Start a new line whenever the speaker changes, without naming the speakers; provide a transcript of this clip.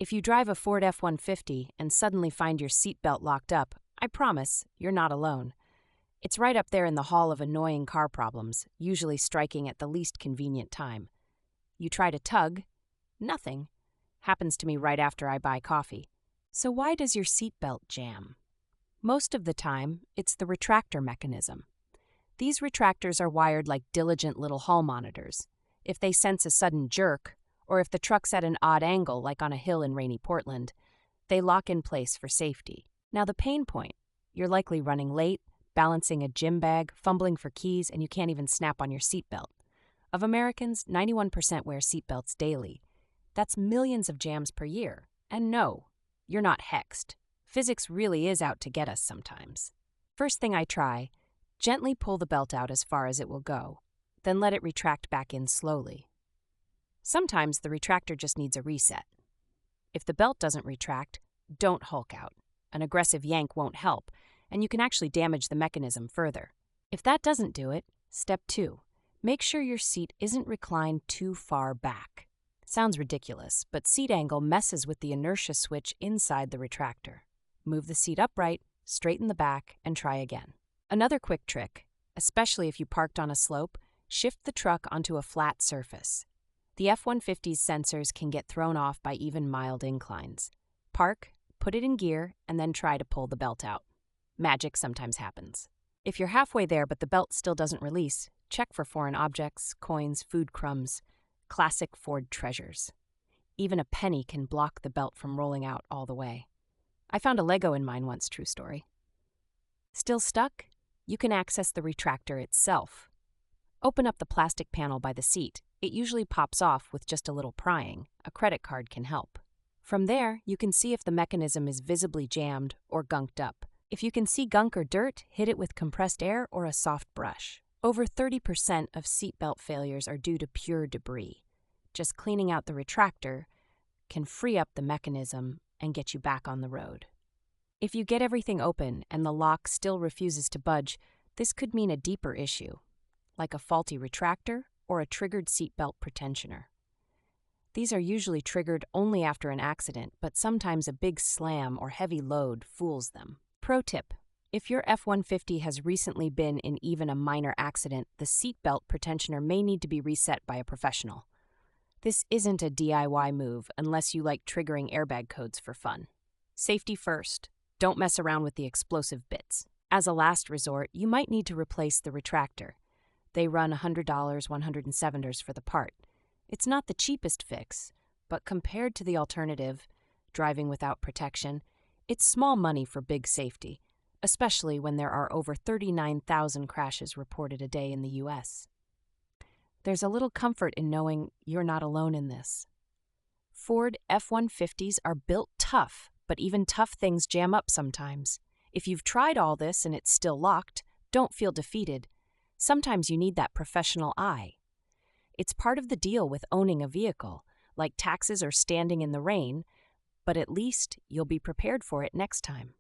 If you drive a Ford F-150 and suddenly find your seatbelt locked up, I promise you're not alone. It's right up there in the hall of annoying car problems, usually striking at the least convenient time. You try to tug, nothing. Happens to me right after I buy coffee. So why does your seatbelt jam? Most of the time, it's the retractor mechanism. These retractors are wired like diligent little hall monitors. If they sense a sudden jerk, or if the truck's at an odd angle like on a hill in rainy Portland, they lock in place for safety. Now the pain point. You're likely running late, balancing a gym bag, fumbling for keys, and you can't even snap on your seatbelt. Of Americans, 91% wear seatbelts daily. That's millions of jams per year. And no, you're not hexed. Physics really is out to get us sometimes. First thing I try, gently pull the belt out as far as it will go, then let it retract back in slowly. Sometimes the retractor just needs a reset. If the belt doesn't retract, don't hulk out. An aggressive yank won't help, and you can actually damage the mechanism further. If that doesn't do it, step 2. Make sure your seat isn't reclined too far back. Sounds ridiculous, but seat angle messes with the inertia switch inside the retractor. Move the seat upright, straighten the back, and try again. Another quick trick, especially if you parked on a slope, shift the truck onto a flat surface. The F-150's sensors can get thrown off by even mild inclines. Park, put it in gear, and then try to pull the belt out. Magic sometimes happens. If you're halfway there but the belt still doesn't release, check for foreign objects, coins, food crumbs, classic Ford treasures. Even a penny can block the belt from rolling out all the way. I found a Lego in mine once, true story. Still stuck? You can access the retractor itself. Open up the plastic panel by the seat. It usually pops off with just a little prying. A credit card can help. From there, you can see if the mechanism is visibly jammed or gunked up. If you can see gunk or dirt, hit it with compressed air or a soft brush. Over 30% of seatbelt failures are due to pure debris. Just cleaning out the retractor can free up the mechanism and get you back on the road. If you get everything open and the lock still refuses to budge, this could mean a deeper issue, like a faulty retractor or a triggered seatbelt pretensioner. These are usually triggered only after an accident, but sometimes a big slam or heavy load fools them. Pro tip: if your F-150 has recently been in even a minor accident, the seatbelt pretensioner may need to be reset by a professional. This isn't a DIY move unless you like triggering airbag codes for fun. Safety first. Don't mess around with the explosive bits. As a last resort, you might need to replace the retractor. They run $100, $107 for the part. It's not the cheapest fix, but compared to the alternative, driving without protection, it's small money for big safety, especially when there are over 39,000 crashes reported a day in the U.S. There's a little comfort in knowing you're not alone in this. Ford F-150s are built tough, but even tough things jam up sometimes. If you've tried all this and it's still locked, don't feel defeated. Sometimes you need that professional eye. It's part of the deal with owning a vehicle, like taxes or standing in the rain, but at least you'll be prepared for it next time.